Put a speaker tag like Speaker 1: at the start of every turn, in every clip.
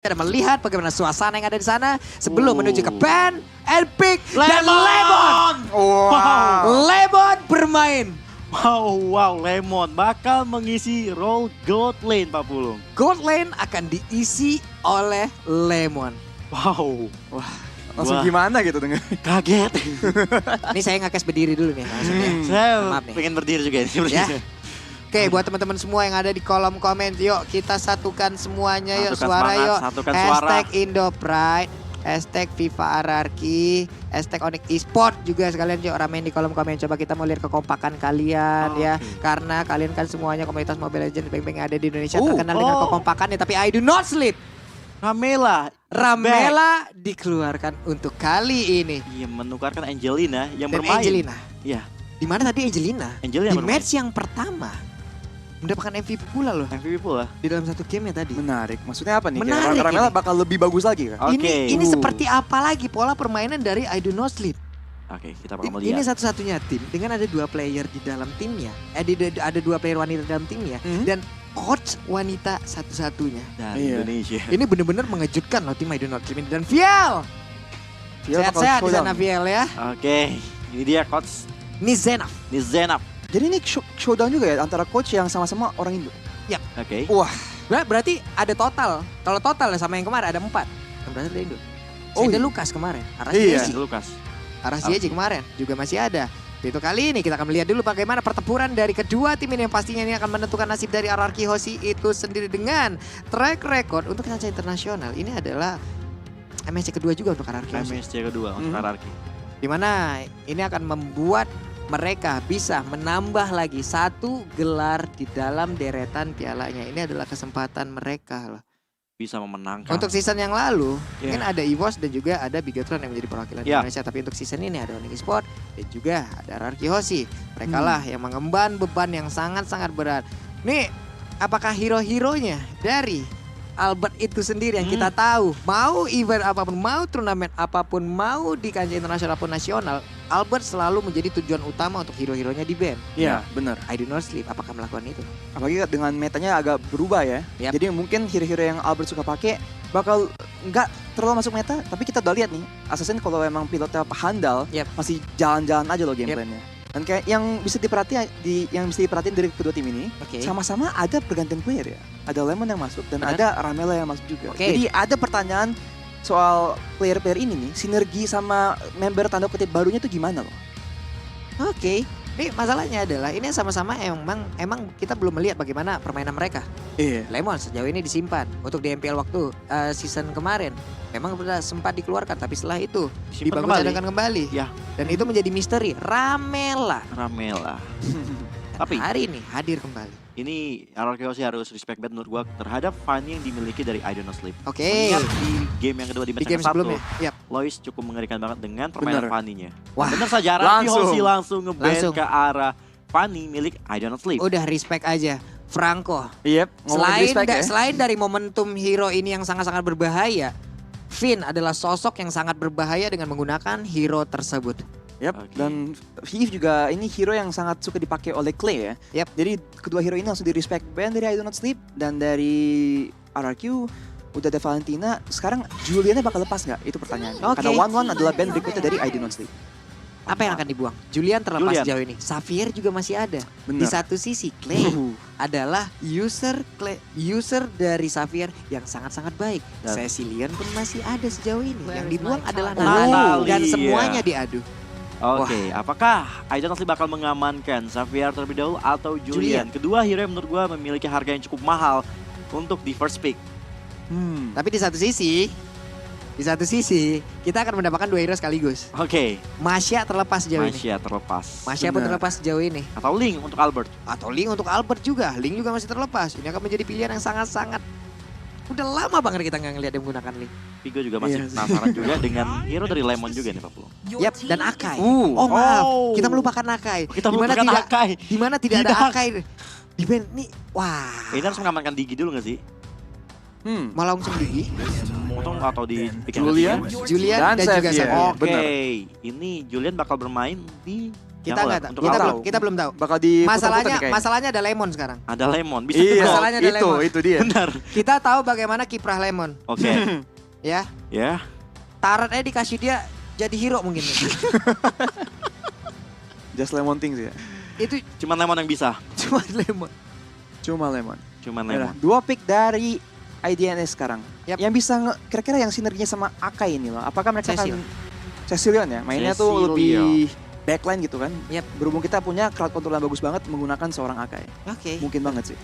Speaker 1: Kita melihat bagaimana suasana yang ada di sana sebelum menuju ke band and pick dan Lemon.
Speaker 2: Wow.
Speaker 1: Lemon bermain.
Speaker 2: Wow, Lemon bakal mengisi role gold lane Pak Pulung.
Speaker 1: Gold lane akan diisi oleh Lemon.
Speaker 2: Wow,
Speaker 3: Langsung
Speaker 2: Wah.
Speaker 3: gimana gitu dengan
Speaker 2: kaget.
Speaker 1: Ini saya ngakes berdiri dulu nih langsung ya.
Speaker 2: Saya
Speaker 1: Maaf nih.
Speaker 2: pengen berdiri juga ini.
Speaker 1: Ya. Oke, buat teman-teman semua yang ada di kolom komen, yuk kita satukan semuanya, yuk
Speaker 2: Satukan
Speaker 1: suara
Speaker 2: semangat,
Speaker 1: yuk.
Speaker 2: satukan
Speaker 1: Hashtag
Speaker 2: suara.
Speaker 1: Indo Pride, hashtag FIFA Ararki, hashtag Onyx Esport juga sekalian yuk ramein di kolom komen. Coba kita mau lihat kekompakan kalian ya. Karena kalian kan semuanya komunitas Mobile Legends beng-beng yang ada di Indonesia terkenal dengan kekompakannya. Tapi I do not sleep. Ramela dikeluarkan untuk kali ini.
Speaker 2: Iya, menukarkan Angelina yang
Speaker 1: Dan
Speaker 2: bermain.
Speaker 1: Angelina.
Speaker 2: Iya,
Speaker 1: Di mana tadi Angelina?
Speaker 2: Angelina
Speaker 1: Di
Speaker 2: bermain.
Speaker 1: match yang pertama mendapatkan MVP pula loh
Speaker 2: MVP pula.
Speaker 1: di dalam satu game ya tadi.
Speaker 3: menarik? Maksudnya apa nih?
Speaker 1: Menarik
Speaker 3: Kayak Ramela
Speaker 1: ini.
Speaker 3: bakal lebih bagus lagi kan?
Speaker 2: Oke.
Speaker 1: Ini seperti apa lagi pola permainan dari I do not sleep.
Speaker 2: Oke, kita bakal
Speaker 1: Ini
Speaker 2: melihat.
Speaker 1: satu-satunya tim dengan ada 2 player di dalam timnya. Ada 2 player wanita di dalam timnya dan coach wanita satu-satunya.
Speaker 2: Dari
Speaker 3: Iya.
Speaker 2: Indonesia.
Speaker 1: Ini benar-benar mengejutkan loh tim I do not sleep ini. Dan Viel.
Speaker 3: Dia bakal
Speaker 1: Sehat-sehat di
Speaker 3: showdown.
Speaker 1: sana Viel ya.
Speaker 2: Oke, ini dia coach
Speaker 1: Ini Zenaf.
Speaker 2: Zenap.
Speaker 3: Jadi ini showdown juga ya antara coach yang sama-sama orang Indo.
Speaker 2: Oke.
Speaker 3: Wah,
Speaker 1: Berarti ada total. Kalau total sama yang kemarin ada 4. Yang berarti ada Indo.
Speaker 3: Oh,
Speaker 1: Ada
Speaker 3: iya.
Speaker 1: Lukas kemarin.
Speaker 3: Iya.
Speaker 2: Lukas.
Speaker 1: Arasiaji kemarin juga masih ada. Itu kali ini kita akan melihat dulu bagaimana pertempuran dari kedua tim ini yang pastinya ini akan menentukan nasib dari RRQ Hoshi itu sendiri dengan track record untuk kancah internasional. Ini adalah MSC kedua juga untuk RRQ Hoshi.
Speaker 2: MSC kedua untuk Ararki.
Speaker 1: Dimana ini akan membuat mereka bisa menambah lagi 1 gelar di dalam deretan pialanya. Ini adalah kesempatan mereka loh.
Speaker 2: Bisa memenangkan.
Speaker 1: Untuk season yang lalu,
Speaker 2: Iya.
Speaker 1: mungkin ada EVOS dan juga ada Bigatron yang menjadi perwakilan
Speaker 2: Iya.
Speaker 1: Indonesia. Tapi untuk season ini ada Onyx Esport dan juga ada RRQ Hoshi. Mereka lah yang mengemban beban yang sangat-sangat berat. Nih, apakah hero-heronya dari Albert itu sendiri yang kita tahu, mau event apapun, mau turnamen apapun, mau di kancah internasional maupun nasional, Albert selalu menjadi tujuan utama untuk hero-heronya di band.
Speaker 3: iya benar.
Speaker 1: I do not sleep, apakah melakukan itu?
Speaker 3: Apalagi dengan metanya agak berubah ya.
Speaker 1: Yap.
Speaker 3: Jadi mungkin hero-hero yang Albert suka pakai bakal nggak terlalu masuk meta. Tapi kita udah lihat nih, Assassin kalau emang pilotnya handal,
Speaker 1: Yap.
Speaker 3: masih jalan-jalan aja loh gameplaynya. Dan kayak yang bisa diperhatiin dari kedua tim ini,
Speaker 1: Oke.
Speaker 3: sama-sama ada pergantian player ya. Ada Lemon yang masuk dan
Speaker 1: Benar.
Speaker 3: ada Ramela yang masuk juga.
Speaker 1: Oke.
Speaker 3: Jadi ada pertanyaan soal player-player ini nih, sinergi sama member tanda kutip barunya tuh gimana loh?
Speaker 1: Oke. Ini masalahnya adalah ini sama-sama emang kita belum melihat bagaimana permainan mereka.
Speaker 3: Iya.
Speaker 1: Lemon sejauh ini disimpan untuk di MPL waktu season kemarin. Memang sudah sempat dikeluarkan tapi setelah itu
Speaker 2: Disimpan
Speaker 1: dibagus kembali.
Speaker 2: Ya.
Speaker 1: Dan itu menjadi misteri. Ramela
Speaker 2: Ramela. Tapi
Speaker 1: hari ini hadir kembali.
Speaker 2: ini RRQ Hoshi harus respect banget menurut gua terhadap Fanny yang dimiliki dari I Do Not Sleep.
Speaker 1: Oke.
Speaker 2: Mengingat di game yang kedua di
Speaker 1: Di
Speaker 2: match
Speaker 1: game
Speaker 2: yang ke-1,
Speaker 1: sebelumnya. Yap.
Speaker 2: Lois cukup mengerikan banget dengan permainan
Speaker 3: Bener.
Speaker 2: Fanny-nya.
Speaker 1: Wah,
Speaker 2: Bener saja RRQ Hoshi langsung
Speaker 1: Langsung.
Speaker 2: nge-ban ke arah Fanny milik I Do Not Sleep.
Speaker 1: Udah respect aja. Franco.
Speaker 3: Yep.
Speaker 1: Selain dari momentum hero ini yang sangat-sangat berbahaya, Finn adalah sosok yang sangat berbahaya dengan menggunakan hero tersebut.
Speaker 3: Yap.
Speaker 2: Oke.
Speaker 3: Dan Eve juga ini hero yang sangat suka dipakai oleh Clay ya.
Speaker 1: Yap.
Speaker 3: Jadi kedua hero ini langsung di respect band dari I Do Not Sleep dan dari RRQ udah ada Valentina. Sekarang Juliannya bakal lepas nggak? Itu pertanyaannya.
Speaker 1: Oke.
Speaker 3: Karena One adalah band berikutnya dari I Do Not Sleep.
Speaker 1: Apa yang akan dibuang? Julian terlepas
Speaker 2: Julian.
Speaker 1: sejauh ini. Xavier juga masih ada. Di
Speaker 3: Benar.
Speaker 1: satu sisi Clay adalah user dari Xavier yang sangat-sangat baik.
Speaker 2: Dan-
Speaker 1: Cecilian pun masih ada sejauh ini. Yang dibuang adalah
Speaker 2: Natalia.
Speaker 1: Natalia dan semuanya diadu.
Speaker 2: Oke, apakah I Do Not Sleep bakal mengamankan Xavier terlebih dahulu atau Julian? Kedua hero yang menurut gua memiliki harga yang cukup mahal untuk di first pick.
Speaker 1: Tapi di satu sisi kita akan mendapatkan 2 hero sekaligus.
Speaker 2: Oke,
Speaker 1: Masya terlepas sejauh ini.
Speaker 2: Masya terlepas.
Speaker 1: Masya pun
Speaker 3: Benar.
Speaker 1: terlepas sejauh ini.
Speaker 2: Atau Link untuk Albert.
Speaker 1: Atau Link untuk Albert juga. Link juga masih terlepas. Ini akan menjadi pilihan yang sangat-sangat udah lama banget kita nggak ngeliat dia menggunakan Link.
Speaker 2: Tapi gue juga masih
Speaker 3: Iya.
Speaker 2: penasaran juga dengan hero dari Lemon juga nih Pak Pulung.
Speaker 1: Yap, dan Akai.
Speaker 3: Oh,
Speaker 1: Maaf,
Speaker 2: oh.
Speaker 1: kita melupakan Akai.
Speaker 2: Kita
Speaker 1: Dimana
Speaker 2: melupakan
Speaker 1: tidak,
Speaker 2: Akai.
Speaker 1: Dimana tidak ada
Speaker 2: Tidak.
Speaker 1: Akai di band ini. Wah,
Speaker 2: Ini harus mengamankan Digi dulu gak sih?
Speaker 1: malah langsung Digi,
Speaker 2: Untung atau di pick and
Speaker 3: Julian.
Speaker 2: roll.
Speaker 1: Julian dan,
Speaker 3: Dan
Speaker 1: juga
Speaker 3: Xavier.
Speaker 1: Xavier.
Speaker 2: Oke,
Speaker 3: Benar.
Speaker 2: ini Julian bakal bermain di
Speaker 1: Kita
Speaker 2: Jungler.
Speaker 1: nggak tahu.
Speaker 2: Untuk
Speaker 1: Kita
Speaker 2: apa?
Speaker 1: belum, kita belum tahu.
Speaker 3: Bakal diputar-putar
Speaker 1: Masalahnya,
Speaker 3: nih kayaknya.
Speaker 1: masalahnya ada Lemon sekarang.
Speaker 2: Ada Lemon, bisa
Speaker 3: Iya,
Speaker 2: tuh.
Speaker 1: Masalahnya ada Lemon.
Speaker 3: itu dia.
Speaker 2: Benar.
Speaker 1: Kita tahu bagaimana kiprah Lemon,
Speaker 2: Oke,
Speaker 1: ya.
Speaker 2: ya.
Speaker 1: Tarat dikasih dia jadi hero mungkin.
Speaker 3: Just Lemon things ya.
Speaker 1: Itu
Speaker 2: Cuman Lemon yang bisa.
Speaker 1: cuma Lemon.
Speaker 3: Cuma Lemon.
Speaker 2: Cuman
Speaker 3: Yaudah,
Speaker 2: Lemon.
Speaker 3: 2 pick dari IDNS sekarang.
Speaker 1: Yap.
Speaker 3: Yang bisa kira-kira yang sinerginya sama Akai ini loh. Apakah mereka
Speaker 1: Cecil.
Speaker 3: akan Cecilion ya? Mainnya tuh
Speaker 2: Cecilio.
Speaker 3: lebih backline gitu kan.
Speaker 1: Yap.
Speaker 3: Berhubung kita punya crowd control yang bagus banget menggunakan seorang Akai.
Speaker 1: Oke.
Speaker 3: Mungkin banget sih.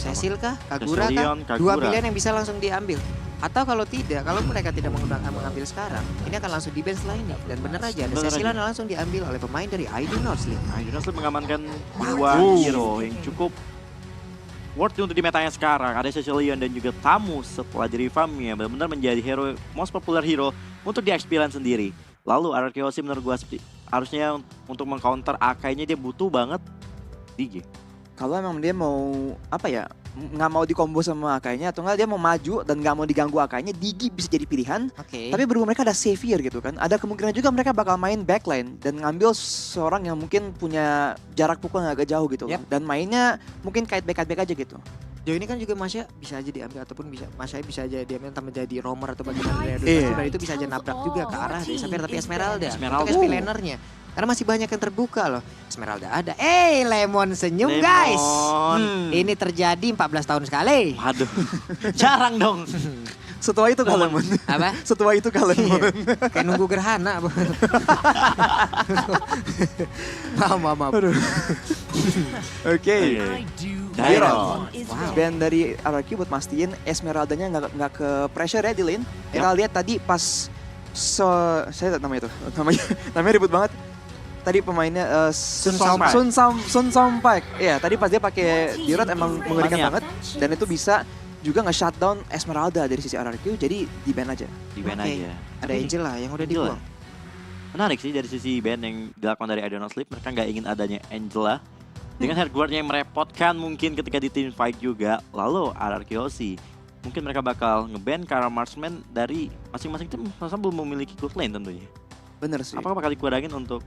Speaker 1: Cecil kah? Kagura kah?
Speaker 2: Cecilion,
Speaker 1: Dua
Speaker 2: Kagura.
Speaker 1: pilihan yang bisa langsung diambil. Atau kalau tidak, kalau mereka tidak mengambil sekarang, ini akan langsung di bench setelah ini. Dan benar aja, ada
Speaker 2: Bener
Speaker 1: Cecilion
Speaker 2: aja.
Speaker 1: yang langsung diambil oleh pemain dari ID North League.
Speaker 2: Idonat Sleep mengamankan 2 hero yang cukup worthy untuk di metanya sekarang. Ada Cecilion dan juga Tamu setelah jadi Fami yang benar-benar menjadi hero most popular hero untuk di experience sendiri. Lalu Arkeosi menurut gua harusnya untuk mengcounter Akai-nya dia butuh banget DJ.
Speaker 3: Kalau emang dia mau apa ya, nggak mau dikombo sama Akainya atau enggak dia mau maju dan nggak mau diganggu Akainya, Digi bisa jadi pilihan.
Speaker 1: Oke.
Speaker 3: Tapi berhubung mereka ada Savior gitu kan, ada kemungkinan juga mereka bakal main backline dan ngambil seorang yang mungkin punya jarak pukul yang agak jauh gitu loh.
Speaker 1: Yap.
Speaker 3: Dan mainnya mungkin kait back aja gitu.
Speaker 1: Jauh ini kan juga Masya bisa aja diambil ataupun Masya bisa aja diambil entah menjadi roamer atau bagaimana dari
Speaker 3: Iya.
Speaker 1: dan itu bisa aja nabrak juga ke arah dari Sapphire tapi Esmeralda.
Speaker 2: Esmeralda.
Speaker 1: Untuk SP lanernya. Karena masih banyak yang terbuka loh. Esmeralda ada. Lemon senyum
Speaker 2: Lemon.
Speaker 1: guys. Ini terjadi 14 tahun sekali.
Speaker 2: Waduh, jarang dong.
Speaker 3: Setua itu Kalemon.
Speaker 1: Apa?
Speaker 3: Setua itu Kalemon.
Speaker 1: Kayak nunggu gerhana. maaf.
Speaker 3: Oke.
Speaker 2: Oke.
Speaker 3: Hero.
Speaker 1: Wow.
Speaker 3: Band dari RRQ buat mastiin Esmeraldanya nggak ke pressure ya di lane. Kita lihat tadi pas saya lihat namanya itu. Namanya ribut banget. Tadi pemainnya
Speaker 2: Sun Sompai.
Speaker 3: Sun Sompai. Iya, tadi pas dia pakai Dirot emang mengerikan
Speaker 2: Maniak.
Speaker 3: banget dan itu bisa juga nge-shutdown Esmeralda dari sisi RRQ, jadi di ban aja.
Speaker 2: Di ban
Speaker 1: Oke.
Speaker 2: aja.
Speaker 1: Ada Angel lah yang udah
Speaker 2: Angel
Speaker 1: dibuang.
Speaker 2: Menarik sih dari sisi band yang dilakukan dari Idonat Sleep. Mereka nggak ingin adanya Angela. Dengan hardware-nya yang merepotkan mungkin ketika di team fight juga. Lalu RRQC. Mungkin mereka bakal nge-ban karena marksman dari masing-masing tim masa belum memiliki good lane tentunya.
Speaker 3: Bener sih.
Speaker 2: Apakah bakal dikurangin untuk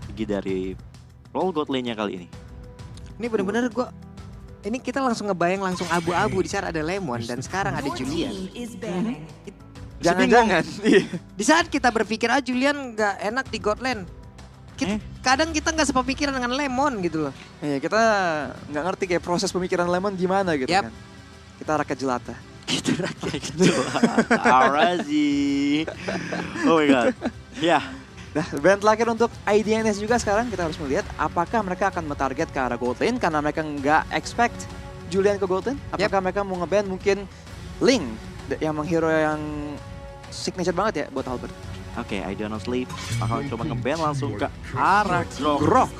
Speaker 2: segi dari role god lane-nya kali ini?
Speaker 1: Ini bener-bener ini kita langsung ngebayang langsung abu-abu di saat ada Lemon dan sekarang ada Julian.
Speaker 3: Jangan-jangan. Iya.
Speaker 1: Di saat kita berpikir Julian nggak enak di God Lane, kadang kita nggak sepemikiran dengan Lemon gitu loh.
Speaker 3: Iya, kita nggak ngerti kayak proses pemikiran Lemon gimana gitu
Speaker 1: Yap.
Speaker 3: kan. Kita rakyat jelata.
Speaker 2: Kita rakyat Arazi. Oh my god. Ya,
Speaker 3: Nah, band terakhir untuk IDNS juga sekarang kita harus melihat apakah mereka akan mentarget ke arah gold lane karena mereka nggak expect Julian ke gold lane. Apakah mereka mau ngeband mungkin Link yang hero yang signature banget ya buat Albert.
Speaker 2: oke, I don't sleep. Bakal coba nge-ban langsung ke arah
Speaker 3: Grok.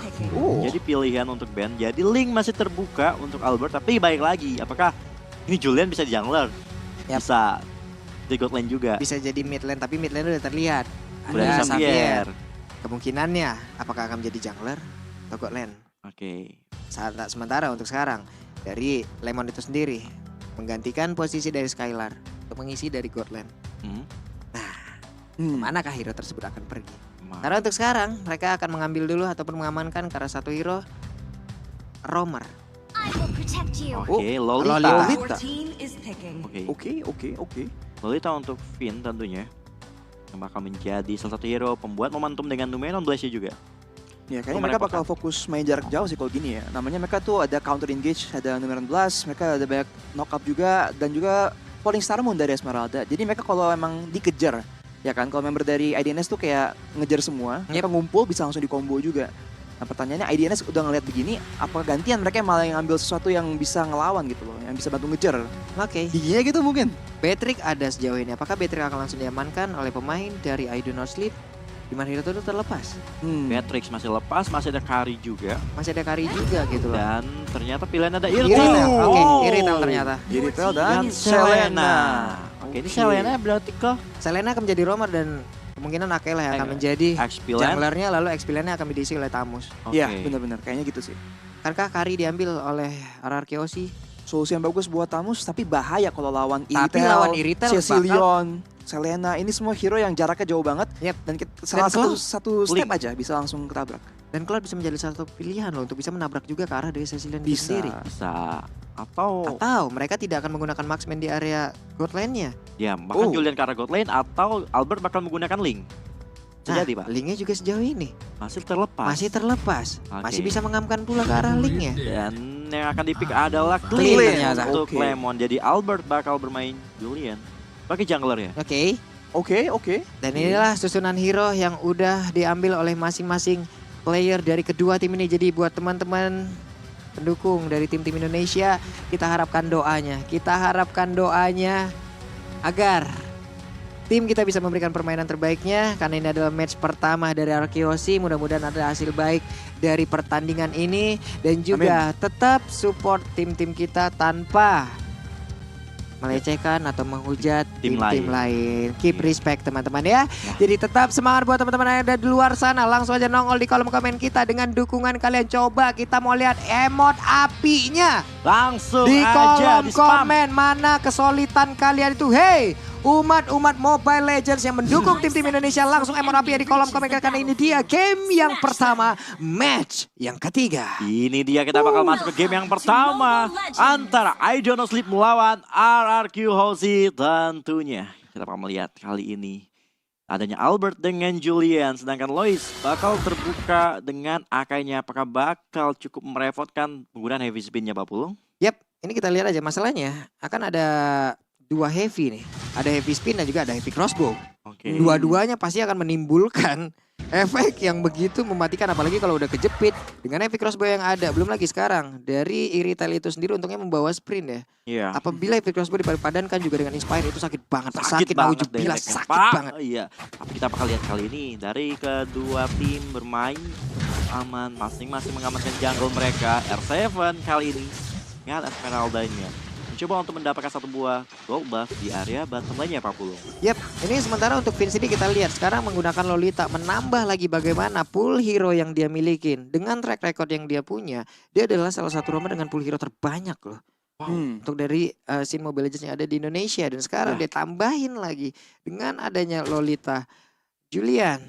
Speaker 2: Jadi pilihan untuk band. Jadi Link masih terbuka untuk Albert. Tapi baik lagi, apakah ini Julian bisa di jungler?
Speaker 1: Yap.
Speaker 2: Bisa di god lane juga.
Speaker 1: Bisa jadi mid lane tapi mid lane udah terlihat.
Speaker 2: Udah ada
Speaker 1: Ada Xavier.
Speaker 2: Xavier.
Speaker 1: Kemungkinannya apakah akan menjadi jungler atau God Lane?
Speaker 2: Oke.
Speaker 1: Sementara untuk sekarang dari Lemon itu sendiri menggantikan posisi dari Skylar untuk mengisi dari God Lane. Manakah hero tersebut akan pergi? Karena untuk sekarang mereka akan mengambil dulu ataupun mengamankan karena satu hero roamer.
Speaker 2: Oke,
Speaker 1: Lolita.
Speaker 2: Lolita. Oke.
Speaker 3: Oke.
Speaker 2: Lolita untuk Finn tentunya. Yang bakal menjadi salah satu hero pembuat momentum dengan Numenon Blaze-nya juga.
Speaker 3: Ya, kayaknya
Speaker 2: Oh,
Speaker 3: mereka bakal
Speaker 2: merepotkan.
Speaker 3: fokus main jarak jauh sih kalau gini ya. Namanya mereka tuh ada counter engage, ada numeran blast, mereka ada banyak knock up juga dan juga Falling Star Moon dari Esmeralda. Jadi mereka kalau emang dikejar, ya kan, kalau member dari IDNS tuh kayak ngejar semua, mereka ngumpul bisa langsung di combo juga. Nah, pertanyaannya IDNS udah ngeliat begini, apa gantian mereka malah yang ngambil sesuatu yang bisa ngelawan gitu loh, yang bisa bantu ngejar.
Speaker 1: Oke.
Speaker 3: Giginya gitu mungkin.
Speaker 1: Patrick ada sejauh ini. Apakah Patrick akan langsung diamankan oleh pemain dari I Do Not Sleep? Di mana hero itu terlepas.
Speaker 2: Beatrix masih lepas, masih ada Kari juga.
Speaker 1: Masih ada Kari juga gitu loh.
Speaker 2: Dan ternyata pilihan ada
Speaker 1: Iritel.
Speaker 2: Irtel.
Speaker 1: Oke, Iritel ternyata.
Speaker 3: Iritel
Speaker 2: Dan
Speaker 3: dan Selena.
Speaker 2: Oke, ini Selena berarti ke
Speaker 1: Selena akan menjadi roamer dan kemungkinan Akela yang akan menjadi
Speaker 2: X-Pilan.
Speaker 1: junglernya lalu X-Pilannya akan diisi oleh Tamus.
Speaker 2: Oke.
Speaker 3: Iya, benar-benar kayaknya gitu sih.
Speaker 1: Karena Kari diambil oleh RRQC.
Speaker 3: solusi yang bagus buat Tamus, tapi bahaya kalau lawan
Speaker 1: Tapi lawan Iritel
Speaker 3: Cecilion, Selena, ini semua hero yang jaraknya jauh banget.
Speaker 1: Yep.
Speaker 3: Dan salah
Speaker 1: Cloud
Speaker 3: satu step aja bisa langsung ketabrak.
Speaker 1: Dan Cloud bisa menjadi satu pilihan loh untuk bisa menabrak juga ke arah dari Cecilion itu
Speaker 3: Bisa.
Speaker 1: sendiri.
Speaker 2: Bisa. Atau
Speaker 1: Mereka tidak akan menggunakan marksman di area god lane-nya.
Speaker 2: ya bahkan
Speaker 3: Oh.
Speaker 2: Julian ke arah God Lane atau Albert bakal menggunakan Link. Bisa jadi, Pak.
Speaker 1: Linknya juga sejauh ini
Speaker 2: Masih terlepas.
Speaker 1: masih terlepas.
Speaker 2: Oke.
Speaker 1: Masih bisa mengamankan pula ke arah linknya.
Speaker 2: Dan yang akan dipick adalah
Speaker 1: Clean
Speaker 2: Clean
Speaker 1: ternyata.
Speaker 2: untuk
Speaker 3: Oke.
Speaker 2: Lemon. Jadi Albert bakal bermain Julian pakai jungler ya.
Speaker 1: Oke.
Speaker 3: Oke.
Speaker 1: Dan inilah susunan hero yang udah diambil oleh masing-masing player dari kedua tim ini. Jadi buat teman-teman pendukung dari tim-tim Indonesia, kita harapkan doanya. Kita harapkan doanya agar tim kita bisa memberikan permainan terbaiknya. Karena ini adalah match pertama dari Arkeosi. Mudah-mudahan ada hasil baik dari pertandingan ini. Dan juga tetap support tim-tim kita tanpa melecehkan atau menghujat
Speaker 2: Tim
Speaker 1: tim-tim lain. Keep
Speaker 2: Iya.
Speaker 1: respect teman-teman ya. Jadi tetap semangat buat teman-teman yang ada di luar sana. Langsung aja nongol di kolom komen kita dengan dukungan kalian. Coba kita mau lihat emot apinya
Speaker 2: Langsung
Speaker 1: di
Speaker 2: aja
Speaker 1: kolom
Speaker 2: di spam.
Speaker 1: komen. Mana kesulitan kalian itu? Hey, umat-umat Mobile Legends yang mendukung tim-tim Indonesia, langsung emot api di kolom komen karena ini dia game yang pertama, match yang ketiga.
Speaker 2: Ini dia kita bakal masuk ke game yang pertama antara I Don't Know Sleep melawan RRQ Hoshi tentunya. Kita bakal melihat kali ini adanya Albert dengan Julian, sedangkan Lois bakal terbuka dengan Akainya. Apakah bakal cukup merepotkan penggunaan heavy spin-nya Pak Pulung?
Speaker 1: Yap, ini kita lihat aja masalahnya akan ada dua heavy nih. Ada heavy spin dan juga ada heavy crossbow.
Speaker 2: Oke.
Speaker 1: Dua-duanya pasti akan menimbulkan efek yang begitu mematikan, apalagi kalau udah kejepit dengan heavy crossbow yang ada. Belum lagi sekarang dari Iritel itu sendiri untungnya membawa sprint ya.
Speaker 2: Iya.
Speaker 1: Apabila heavy crossbow dipadankan juga dengan Inspire itu sakit banget.
Speaker 2: Sakit banget
Speaker 1: nauzubillah,
Speaker 2: efeknya,
Speaker 1: sakit
Speaker 2: Pak.
Speaker 1: banget.
Speaker 2: Iya. Tapi kita bakal lihat kali ini dari kedua tim bermain aman, masing-masing mengamankan jungle mereka. R7 kali ini ingat Esmeralda-nya mencoba untuk mendapatkan satu buah gold buff di area bottom lane-nya Pak Pulung.
Speaker 1: Yap, ini sementara untuk Vince ini kita lihat sekarang menggunakan Lolita menambah lagi bagaimana pool hero yang dia milikin. Dengan track record yang dia punya, dia adalah salah satu romer dengan pool hero terbanyak loh. Untuk dari scene Mobile Legends yang ada di Indonesia. Dan sekarang dia tambahin lagi dengan adanya Lolita, Julian,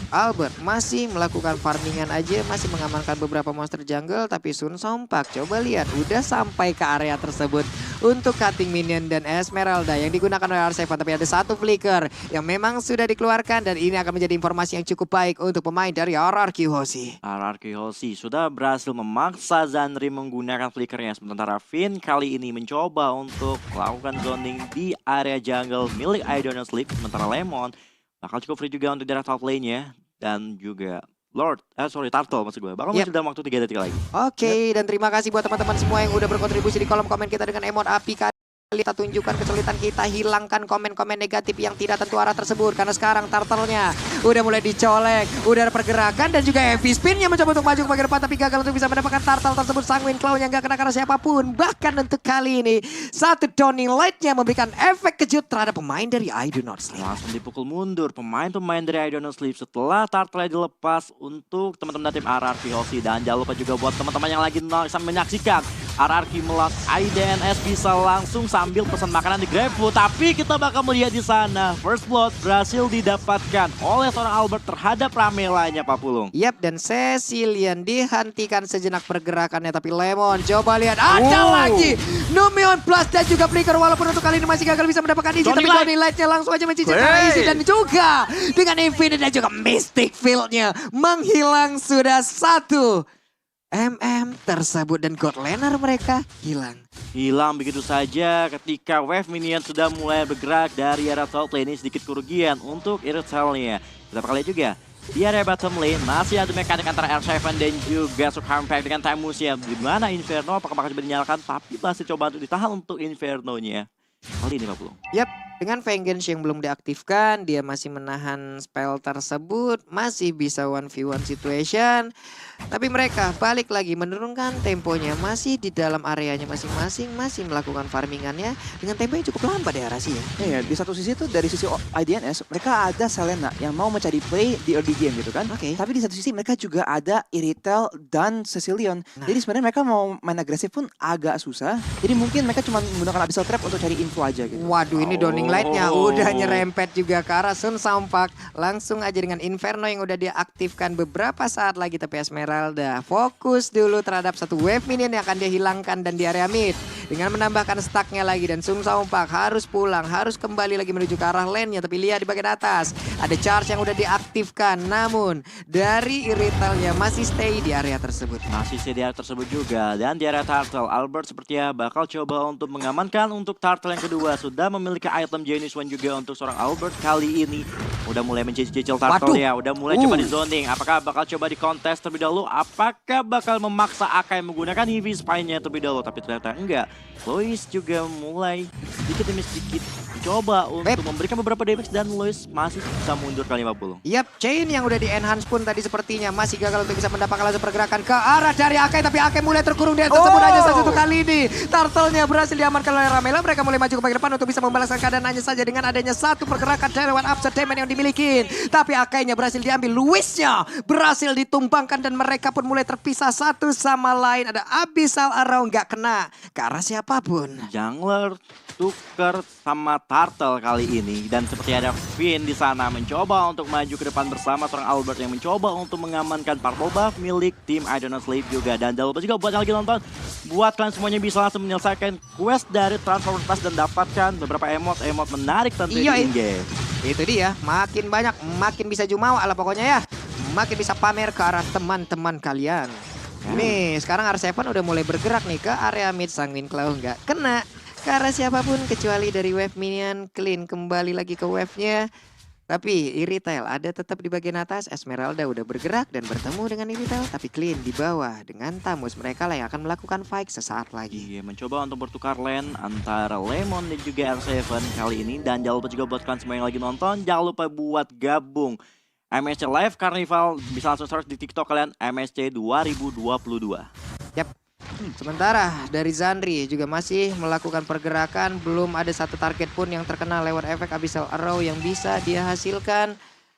Speaker 1: Albert masih melakukan farmingan aja, masih mengamankan beberapa monster jungle, tapi Sun Sompak coba lihat udah sampai ke area tersebut untuk cutting minion dan Esmeralda yang digunakan oleh R7, tapi ada satu flicker yang memang sudah dikeluarkan dan ini akan menjadi informasi yang cukup baik untuk pemain dari RRQ Hoshi.
Speaker 2: RRQ Hoshi sudah berhasil memaksa Zanri menggunakan flickernya, sementara Finn kali ini mencoba untuk melakukan zoning di area jungle milik I Don't Know Sleep, sementara Lemon bakal cukup free juga untuk daerah top lane-nya dan juga Turtle maksud gue. Bakal masih dalam waktu 3 detik lagi.
Speaker 1: Oke, dan terima kasih buat teman-teman semua yang udah berkontribusi di kolom komen kita dengan emot api. Kita tunjukkan kesulitan kita, hilangkan komen-komen negatif yang tidak tentu arah tersebut. Karena sekarang turtle-nya udah mulai dicolek, udah ada pergerakan dan juga heavy spin-nya mencoba untuk maju ke bagian depan tapi gagal untuk bisa mendapatkan turtle tersebut. Sanguine Claw yang gak kena karena siapapun. Bahkan untuk kali ini, satu Dawning Light-nya memberikan efek kejut terhadap pemain dari I Do Not Sleep.
Speaker 2: Langsung dipukul mundur pemain-pemain dari I Don't Know Sleep setelah turtle dilepas untuk teman-teman dari tim RRQ Hoshi. Dan jangan lupa juga buat teman-teman yang lagi menyaksikan RRQ melawan IDNS bisa langsung sambil pesan makanan di GrabFood. Tapi kita bakal melihat di sana first blood berhasil didapatkan oleh seorang Albert terhadap Ramelanya Pak Pulung.
Speaker 1: Yap, dan Cecilion dihentikan sejenak pergerakannya, tapi Lemon coba lihat ada lagi Numion Plus dan juga Flicker, walaupun untuk kali ini masih gagal bisa mendapatkan isi, tapi Dawning Light-nya langsung aja mencicil isi dan juga dengan Infinite dan juga Mystic Field-nya menghilang sudah satu tersebut dan God Laner mereka hilang
Speaker 2: Begitu saja ketika wave minion sudah mulai bergerak dari area top lane. Ini sedikit kerugian untuk Iritel-nya. Kita bakal lihat juga di area bottom lane masih ada mekanik antara R7 dan juga Sukampact dengan Tamus-nya. Dimana Inferno apakah bakal coba dinyalakan, tapi masih coba untuk ditahan untuk Inferno-nya. Kali ini Pak Pulung.
Speaker 1: Yap, Dengan Vengeance yang belum diaktifkan, dia masih menahan spell tersebut, masih bisa 1v1 situation. Tapi mereka balik lagi menurunkan temponya, masih di dalam areanya masing-masing, masih melakukan farmingannya dengan tempo yang cukup lambat ya Rasi ya.
Speaker 3: Iya, di satu sisi tuh dari sisi IDNS, mereka ada Selena yang mau mencari play di early game gitu kan.
Speaker 1: Oke.
Speaker 3: Tapi di satu sisi mereka juga ada Iritel dan Cecilion.
Speaker 1: Nah.
Speaker 3: Jadi sebenarnya mereka mau main agresif pun agak susah. Jadi mungkin mereka cuma menggunakan Abyssal Trap untuk cari info aja gitu.
Speaker 1: Waduh, ini Dawning Light-nya
Speaker 2: Oh.
Speaker 1: udah nyerempet juga ke arah Sun Sampak. Langsung aja dengan Inferno yang udah diaktifkan beberapa saat lagi. Tapi Esmeralda fokus dulu terhadap satu wave minion yang akan dia hilangkan dan di area mid. Dengan menambahkan stacknya lagi dan Sun Sampak harus pulang, harus kembali lagi menuju ke arah lane-nya. Tapi lihat di bagian atas, ada charge yang udah diaktifkan. Namun dari Iritalnya masih stay di area tersebut.
Speaker 2: Masih CDR tersebut juga. Dan di area Turtle, Albert sepertinya bakal coba untuk mengamankan untuk Turtle yang kedua. Sudah memiliki item Genius One juga untuk seorang Albert kali ini. Udah mulai mencicil Turtle
Speaker 1: Waduh.
Speaker 2: ya. Udah mulai coba di zoning. Apakah bakal coba di kontes terlebih dahulu? Apakah bakal memaksa Akai menggunakan Heavy Spine-nya terlebih dahulu? Tapi ternyata enggak. Lois juga mulai sedikit demi sedikit coba untuk memberikan beberapa damage dan Lois masih bisa mundur kali 50.
Speaker 1: Yap, Chain yang udah di-enhance pun tadi sepertinya masih gagal untuk bisa mendapatkan langsung pergerakan ke arah dari Akai. Tapi Akai mulai terkurung di tersebut hanya satu kali ini. Turtle-nya berhasil diamankan oleh Ramela. Mereka mulai maju ke bagian depan untuk bisa membalaskan keadaan hanya saja dengan adanya satu pergerakan dari One Upset Demon yang dimiliki. Tapi Akai-nya berhasil diambil. Luisnya berhasil ditumbangkan dan mereka pun mulai terpisah satu sama lain. Ada Abyssal Arrow nggak kena ke arah siapapun.
Speaker 2: Jungler tukar sama Turtle kali ini dan seperti ada Finn di sana mencoba untuk maju ke depan bersama seorang Albert yang mencoba untuk mengamankan purple buff milik tim I Don't Know Sleep juga. Dan jangan lupa juga buat yang lagi nonton, buat kalian semuanya bisa langsung menyelesaikan quest dari Transformers Pass dan dapatkan beberapa emot menarik tentunya di in-game.
Speaker 1: Itu dia, makin banyak, makin bisa jumawa lah pokoknya ya. Makin bisa pamer ke arah teman-teman kalian. Nih, sekarang R7 udah mulai bergerak nih ke area mid. Sanguine Claw nggak kena ke arah siapapun kecuali dari wave minion. Clean kembali lagi ke wave-nya. Tapi Iritel ada tetap di bagian atas. Esmeralda udah bergerak dan bertemu dengan Iritel. Tapi Clean di bawah dengan Tamus. Mereka lah yang akan melakukan fight sesaat lagi.
Speaker 2: Iya, mencoba untuk bertukar lane antara Lemon dan juga R7 kali ini. Dan jangan lupa juga buat kalian semua yang lagi nonton, jangan lupa buat gabung MSC Live Carnival. Bisa langsung search di TikTok kalian, MSC 2022.
Speaker 1: Yap. Sementara dari Zandri juga masih melakukan pergerakan. Belum ada satu target pun yang terkena lewat efek Abyssal Arrow yang bisa dia hasilkan.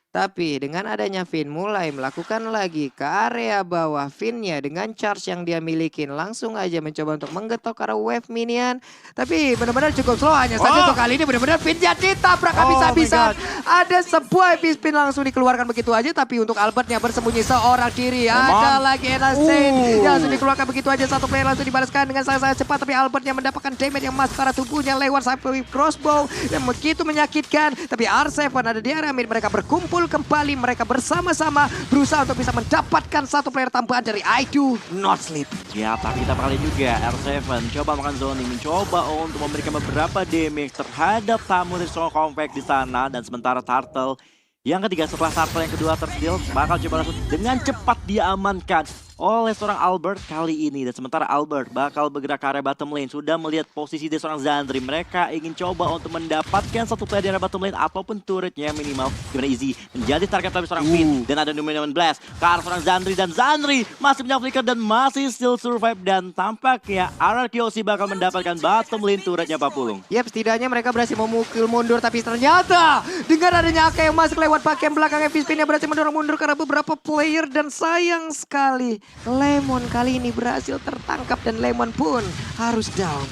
Speaker 1: Tapi dengan adanya Finn mulai melakukan lagi ke area bawah. Finn-nya dengan charge yang dia miliki langsung aja mencoba untuk menggetok arah wave minion. Tapi benar-benar cukup slow. Hanya saja untuk kali ini benar-benar Finn-nya ditabrak habis-habisan. Ada sebuah spin langsung dikeluarkan begitu aja. Tapi untuk Albertnya bersembunyi seorang diri. Ada lagi Enasane yang langsung dikeluarkan begitu aja. Satu player langsung dibalaskan dengan sangat-sangat cepat. Tapi Albertnya mendapatkan damage yang masuk ke arah tubuhnya lewat sampai crossbow yang begitu menyakitkan. Tapi R7 ada di area mid. Mereka berkumpul kembali, mereka bersama-sama berusaha untuk bisa mendapatkan satu player tambahan dari I Do Not Sleep.
Speaker 2: Ya, tapi kita kali juga R7 coba makan zoning, mencoba untuk memberikan beberapa damage terhadap tamu dari Strong Compact di sana. Dan sementara Turtle yang ketiga setelah Turtle yang kedua terdeal bakal coba langsung dengan cepat diamankan oleh seorang Albert kali ini. Dan sementara Albert bakal bergerak ke area bottom lane. Sudah melihat posisi dari seorang Zandri. Mereka ingin coba untuk mendapatkan satu player di area bottom lane ataupun turretnya minimal. Gimana Easy menjadi target dari seorang Finn. Dan ada Numen Blast ke arah seorang Zandri. Dan Zandri masih punya flicker dan masih still survive. Dan tampaknya RRQC bakal mendapatkan bottom lane turretnya Pak Pulung.
Speaker 1: Yap, setidaknya mereka berhasil memukul mundur. Tapi ternyata dengan adanya Akai yang masuk lewat bagian belakang, Spin yang berhasil mendorong mundur karena beberapa player. Dan sayang sekali Lemon kali ini berhasil tertangkap dan Lemon pun harus down.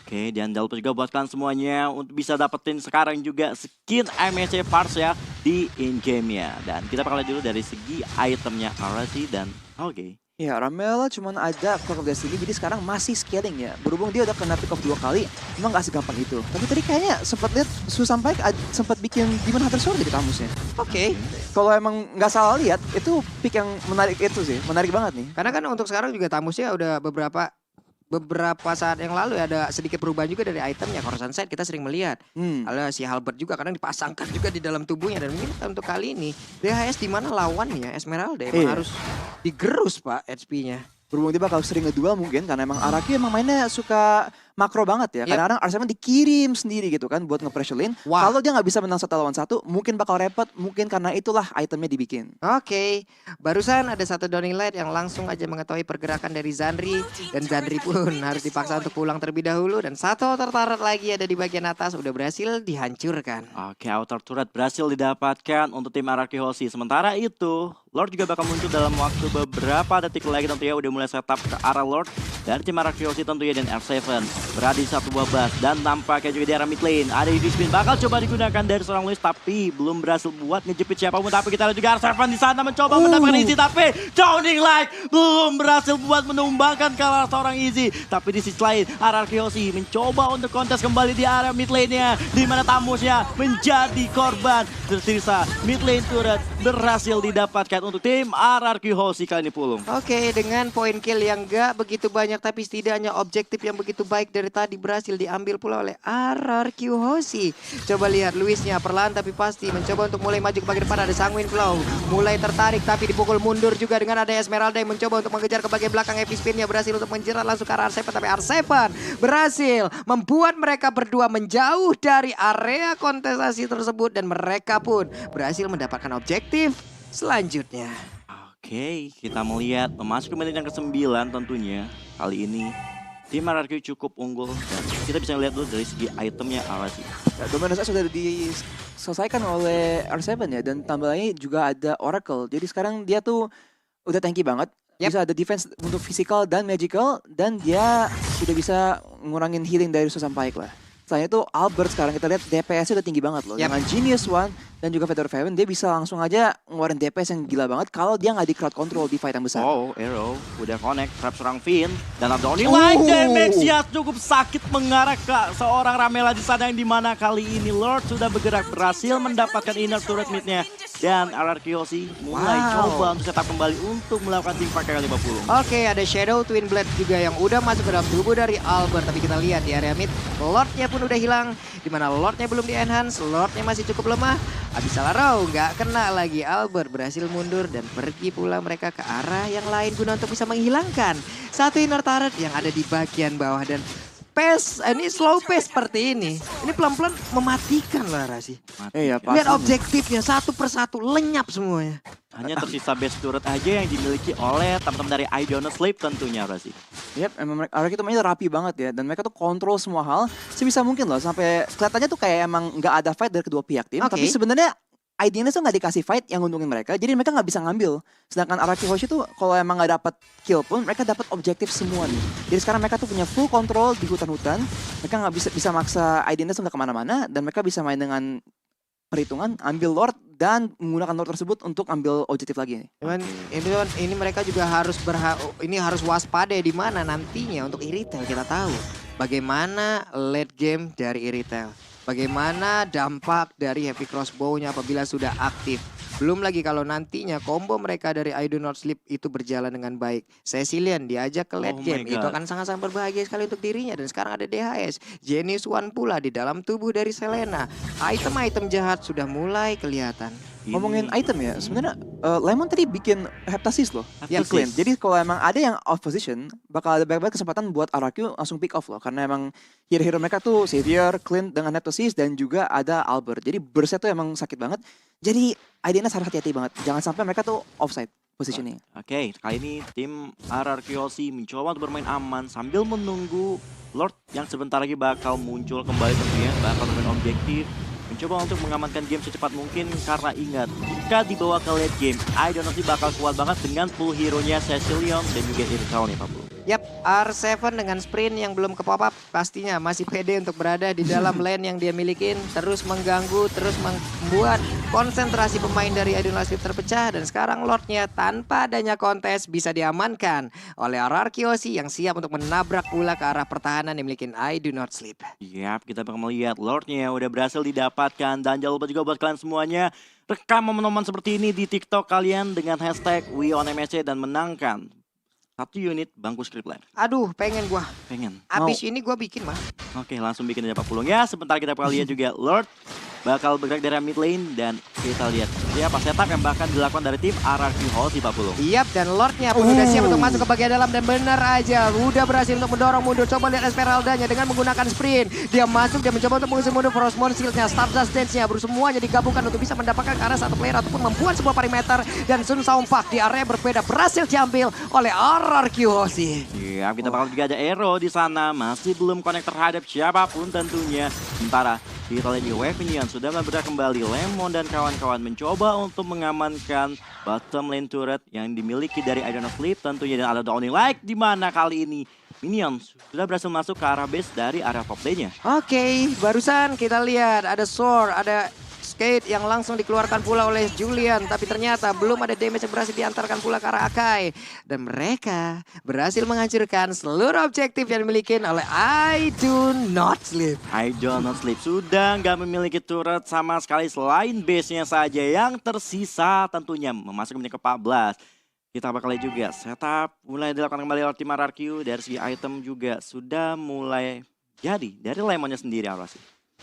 Speaker 2: Oke, dan jangan lupa juga buat kalian semuanya untuk bisa dapetin sekarang juga skin MSC Parts ya di in-game-nya. Dan kita bakal lihat dulu dari segi itemnya RC dan oke.
Speaker 3: Ya, Ramela cuman ada Clock of Destiny, jadi sekarang masih scaling ya. Berhubung dia udah kena pick off 2 kali, emang gak segampang itu. Tapi tadi kayaknya sempat lihat Sampai sempat bikin Demon Hunter Sword di kamusnya.
Speaker 1: Oke.
Speaker 3: Kalau emang nggak salah lihat, itu pick yang menarik itu sih, menarik banget nih.
Speaker 1: Karena kan untuk sekarang juga Tamusnya udah beberapa saat yang lalu ya ada sedikit perubahan juga dari itemnya. Coruscant Sight kita sering melihat. Ada si Halberd juga kadang dipasangkan juga di dalam tubuhnya. Dan mungkin untuk kali ini DHS di mana lawannya Esmeralda emang harus digerus Pak HP-nya.
Speaker 3: Berhubung dia bakal sering ngeduel mungkin karena emang Araki emang mainnya suka makro banget ya.
Speaker 1: Yep.
Speaker 3: Kadang-kadang R7 dikirim sendiri gitu kan buat nge-pressure lane.
Speaker 1: Wah.
Speaker 3: Kalau dia nggak bisa menang 1 lawan 1, mungkin bakal repot. Mungkin karena itulah itemnya dibikin.
Speaker 1: Oke, barusan ada satu Downing Light yang langsung aja mengetahui pergerakan dari Zandri. Dan Zandri pun harus dipaksa untuk pulang terlebih dahulu. Dan satu outer turret lagi ada di bagian atas, udah berhasil dihancurkan.
Speaker 2: Oke, outer turret berhasil didapatkan untuk tim RRQ Hoshi. Sementara itu, Lord juga bakal muncul dalam waktu beberapa detik lagi tentunya udah mulai setup ke arah Lord dari tim RRQ Hoshi tentunya, dan R7 berada di satu buah bus dan nampaknya juga di arah mid lane. Ada EV spin bakal coba digunakan dari seorang Luis tapi belum berhasil buat ngejepit siapapun, tapi kita lihat juga R7 di sana mencoba mendapatkan Easy tapi Downing Light belum berhasil buat menumbangkan kalah seorang Easy. Tapi di sisi lain RRQ Hoshi mencoba untuk kontes kembali di area mid lane-nya di mana Tamusnya menjadi korban. Tersisa mid lane turret berhasil didapatkan untuk tim RRQ Hoshi kali ini, Pulung.
Speaker 1: Oke, dengan poin kill yang gak begitu banyak tapi setidaknya objektif yang begitu baik dari tadi berhasil diambil pula oleh RRQ Hoshi. Coba lihat Luisnya perlahan tapi pasti mencoba untuk mulai maju ke bagian depan, ada Sanguine Flow. Mulai tertarik tapi dipukul mundur juga dengan ada Esmeralda yang mencoba untuk mengejar ke bagian belakang. Heavy spinnya berhasil untuk menjerat langsung ke arah R7 tapi R7 berhasil membuat mereka berdua menjauh dari area kontestasi tersebut dan mereka pun berhasil mendapatkan objektif selanjutnya.
Speaker 2: Oke, kita melihat memasuki menit yang ke-9 tentunya. Kali ini tim RRQ cukup unggul dan kita bisa lihat dulu dari segi itemnya apa sih.
Speaker 3: Ya, dominance sudah diselesaikan oleh R7 ya, dan tambah lagi juga ada Oracle. Jadi sekarang dia tuh udah tanky banget.
Speaker 1: Yep.
Speaker 3: Bisa ada defense untuk physical dan magical, dan dia sudah bisa ngurangin healing dari Susan Pike lah. Selain itu Albert sekarang kita lihat DPS-nya udah tinggi banget loh.
Speaker 1: Yep.
Speaker 3: Dengan Genius One dan juga Feather of Heaven, dia bisa langsung aja ngeluarin DPS yang gila banget kalau dia nggak di crowd control di fight yang besar.
Speaker 2: Oh, Arrow udah connect trap seorang Finn dan Downing Light damage-nya cukup sakit mengarah ke seorang Ramela di sana, yang dimana kali ini Lord sudah bergerak berhasil mendapatkan inner turret mid-nya dan RRQ Hoshi mulai coba untuk setup kembali untuk melakukan team fight kali 50.
Speaker 1: Oke, ada Shadow Twin Blade juga yang udah masuk ke dalam tubuh dari Albert. Tapi kita lihat di area mid, Lordnya pun udah hilang. Dimana Lordnya belum di-enhance, Lordnya masih cukup lemah. Habis salah row, nggak kena lagi. Albert berhasil mundur dan pergi pula mereka ke arah yang lain guna untuk bisa menghilangkan satu inner turret yang ada di bagian bawah. Dan pace, ini slow pace seperti ini pelan-pelan mematikan lah Rasi.
Speaker 3: Iya,
Speaker 1: Lihat
Speaker 3: pasti.
Speaker 1: objektifnya satu persatu lenyap semuanya.
Speaker 2: Hanya tersisa base turret aja yang dimiliki oleh teman-teman dari I Don't Sleep tentunya, Rasi.
Speaker 3: Yap, emang mereka itu mainnya rapi banget ya, dan mereka tuh kontrol semua hal sebisa mungkin loh, sampai kelihatannya tuh kayak emang nggak ada fight dari kedua pihak tim.
Speaker 1: Oke.
Speaker 3: Tapi sebenarnya idenya tuh nggak dikasih fight yang nguntungin mereka, jadi mereka nggak bisa ngambil. Sedangkan RRQ Hoshi tuh kalau emang nggak dapat kill pun mereka dapat objektif semua nih. Jadi sekarang mereka tuh punya full control di hutan-hutan, mereka nggak bisa maksa idenya tuh nggak kemana-mana, dan mereka bisa main dengan perhitungan, ambil Lord dan menggunakan Lord tersebut untuk ambil objektif lagi.
Speaker 1: Cuman ini mereka juga harus harus waspada di mana nantinya untuk Iritel. Kita tahu bagaimana late game dari Iritel. Bagaimana dampak dari Heavy Crossbow-nya apabila sudah aktif. Belum lagi kalau nantinya combo mereka dari I Do Not Sleep itu berjalan dengan baik. Cecilian diajak ke late
Speaker 2: Oh
Speaker 1: game.
Speaker 2: my
Speaker 1: Itu
Speaker 2: God.
Speaker 1: akan sangat-sangat berbahaya sekali untuk dirinya. Dan sekarang ada DHS. Genius One pula di dalam tubuh dari Selena. Item-item jahat sudah mulai kelihatan.
Speaker 3: Ngomongin item ya, sebenarnya Lemon tadi bikin Heptasis loh,
Speaker 2: Heptasis.
Speaker 3: Clint. Jadi kalau emang ada yang off position, bakal ada banyak kesempatan buat RRQ langsung pick off loh. Karena emang hero-hero mereka tuh Xavier, Clint dengan Heptasis, dan juga ada Albert. Jadi burstnya tuh emang sakit banget. Jadi idenya harus hati-hati banget. Jangan sampai mereka tuh offside positioning.
Speaker 2: Oke, kali ini tim RRQ Hoshi mencoba untuk bermain aman sambil menunggu Lord yang sebentar lagi bakal muncul kembali tentunya, bakal bermain objektif. Mencoba untuk mengamankan game secepat mungkin karena ingat, jika dibawa ke late game, I Don't Know bakal kuat banget dengan full hero-nya Cecilion dan juga Irital nih, Pak Bro.
Speaker 1: Yap, R7 dengan sprint yang belum ke pop up pastinya masih pede untuk berada di dalam lane yang dia milikin, terus mengganggu, terus membuat konsentrasi pemain dari I Do Not Sleep terpecah, dan sekarang Lordnya tanpa adanya kontes bisa diamankan oleh RRQ Hoshi yang siap untuk menabrak pula ke arah pertahanan yang dimiliki I Do Not Sleep.
Speaker 2: Yap, kita bakal melihat Lordnya udah berhasil didapatkan, dan jangan lupa juga buat kalian semuanya rekam momen-momen seperti ini di TikTok kalian dengan hashtag WeOnMSC dan menangkan 1 unit bangku script live.
Speaker 1: Aduh, pengen gua.
Speaker 2: Pengen.
Speaker 1: Abis ini gua bikin mah.
Speaker 2: Oke, langsung bikin aja Pak Pulung ya. Sebentar kita bakal lihat juga Lord bakal bergerak dari mid lane dan kita lihat siapa setup yang bahkan dilakukan dari tim RRQ Halsey Pak Pulung.
Speaker 1: Yap, dan Lordnya pun udah siap untuk masuk ke bagian dalam dan benar aja udah berhasil untuk mendorong mundur. Coba lihat Esmeralda-nya dengan menggunakan sprint. Dia masuk, dia mencoba untuk mengusir mundur Frostmourne Shield-nya, Stardust Dance-nya, semuanya digabungkan untuk bisa mendapatkan ke arah satu player ataupun membuat sebuah perimeter. Dan Sun Saumpak di area berbeda berhasil diambil oleh RRQ Halsey.
Speaker 2: Iya, kita bakal juga ada Aero di sana, masih belum connect terhadap siapapun tentunya. Sementara kita lihat di wave ini yang sudah bergerak kembali, Lemon dan kawan-kawan mencoba untuk mengamankan bottom lane turret yang dimiliki dari I Don't Know Sleep tentunya, dan ada Downing Like di mana kali ini Minions sudah berhasil masuk ke arah base dari area top lane-nya.
Speaker 1: Oke, barusan kita lihat ada Sword, ada Skate yang langsung dikeluarkan pula oleh Julian. Tapi ternyata belum ada damage yang berhasil diantarkan pula ke arah Akai. Dan mereka berhasil menghancurkan seluruh objektif yang dimiliki oleh I Do Not Sleep.
Speaker 2: I Do Not Sleep sudah nggak memiliki turret sama sekali selain base-nya saja yang tersisa tentunya memasuki menit ke-14. Kita bakal lihat juga setup mulai dilakukan kembali oleh tim RRQ. Dari segi item juga sudah mulai jadi dari Lemonnya sendiri, Arwasi.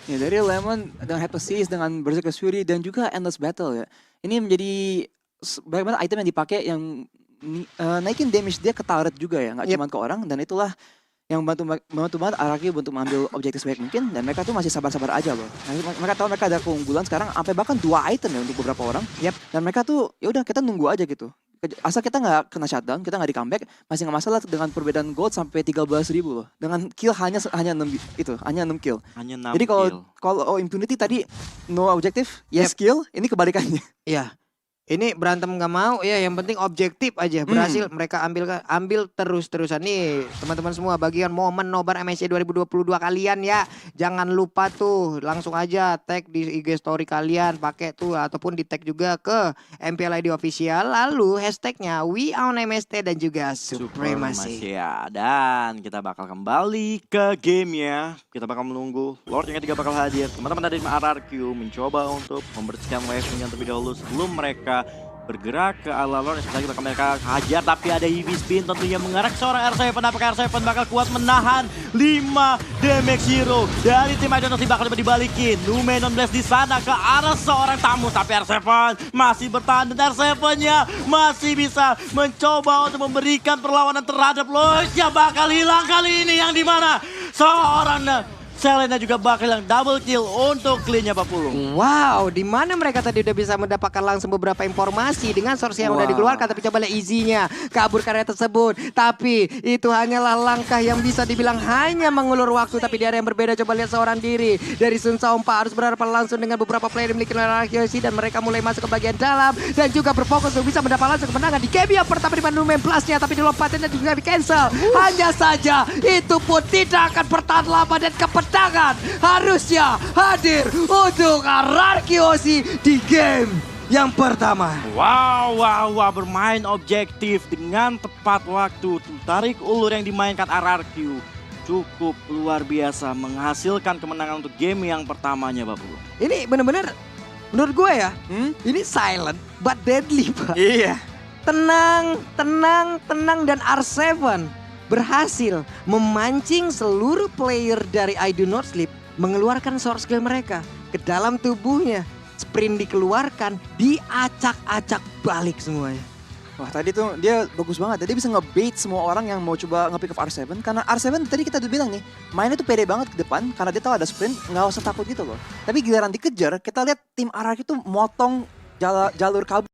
Speaker 3: Ya, dari Lemon dengan Hypnosis, dengan Berserker Fury dan juga Endless Battle ya. Ini menjadi banyak banget item yang dipakai yang naikin damage dia ke turret juga ya, nggak cuma ke orang, dan itulah yang membantu banget RRQ untuk mengambil objektif sebaik mungkin, dan mereka tuh masih sabar-sabar aja loh. Mereka tahu mereka ada keunggulan sekarang sampai bahkan 2 item ya untuk beberapa orang. Dan mereka tuh ya udah kita nunggu aja gitu. Asal kita nggak kena shutdown, kita nggak di comeback, masih nggak masalah dengan perbedaan gold sampai 13.000 loh. Dengan kill hanya 6 kill.
Speaker 2: Hanya 6
Speaker 3: Jadi
Speaker 2: kill.
Speaker 3: kalau Impunity tadi no objektif, yes kill, ini kebalikannya.
Speaker 1: Iya. Ini berantem nggak mau ya, yang penting objektif aja. Berhasil mereka ambil terus-terusan nih teman-teman semua. Bagian momen nobar MSC 2022 kalian ya, jangan lupa tuh langsung aja tag di IG story kalian, pakai tuh ataupun di tag juga ke MPLID official, lalu hashtagnya We Own MST dan juga Supremacy.
Speaker 2: Ya, dan kita bakal kembali ke gamenya. Kita bakal menunggu Lord yang ketiga bakal hadir. Teman-teman dari RRQ mencoba untuk membersihkan wave-nya terlebih dahulu sebelum mereka bergerak ke arah Lord. Setelah kita mereka hajar, tapi ada heavy spin tentunya mengarah ke seorang R7. Apakah R7 bakal kuat menahan 5 damage hero dari tim I Don't Know Sleep, bakal dibalikin. Numenon Blast di sana ke arah seorang tamu, tapi R7 masih bertahan dan R7-nya masih bisa mencoba untuk memberikan perlawanan terhadap Lord yang bakal hilang kali ini, yang dimana seorang Selena juga bakal yang double kill untuk clean-nya Pak Pulung.
Speaker 1: Wow, di mana mereka tadi udah bisa mendapatkan langsung beberapa informasi dengan source yang udah dikeluarkan, tapi coba lihat easy-nya kabur karya tersebut. Tapi itu hanyalah langkah yang bisa dibilang hanya mengulur waktu, tapi di area yang berbeda coba lihat seorang diri dari Sun Saumpa harus berhadapan langsung dengan beberapa player yang dimiliki oleh RRQ, dan mereka mulai masuk ke bagian dalam dan juga berfokus untuk bisa mendapatkan langsung kemenangan di game yang pertama di Numen Plus-nya, tapi dilompatin dan juga di cancel. Hanya saja itu pun tidak akan bertahan lama dan kemenangan harusnya hadir untuk RRQ di game yang pertama.
Speaker 2: Wow, bermain objektif dengan tepat waktu. Tarik ulur yang dimainkan RRQ cukup luar biasa, menghasilkan kemenangan untuk game yang pertamanya, Pak Pulung.
Speaker 1: Ini bener-bener menurut gue ya, ini silent but deadly, Pak.
Speaker 3: Iya.
Speaker 1: Tenang dan R7 berhasil memancing seluruh player dari I Do Not Sleep mengeluarkan source skill mereka ke dalam tubuhnya. Sprint dikeluarkan, diacak-acak balik semuanya.
Speaker 3: Wah, tadi tuh dia bagus banget. Dia bisa nge-bait semua orang yang mau coba nge-pick up R7. Karena R7 tadi kita udah bilang nih, mainnya tuh pede banget ke depan karena dia tahu ada sprint, nggak usah takut gitu loh. Tapi giliran dikejar, kita lihat tim RRQ tuh motong jalur kabur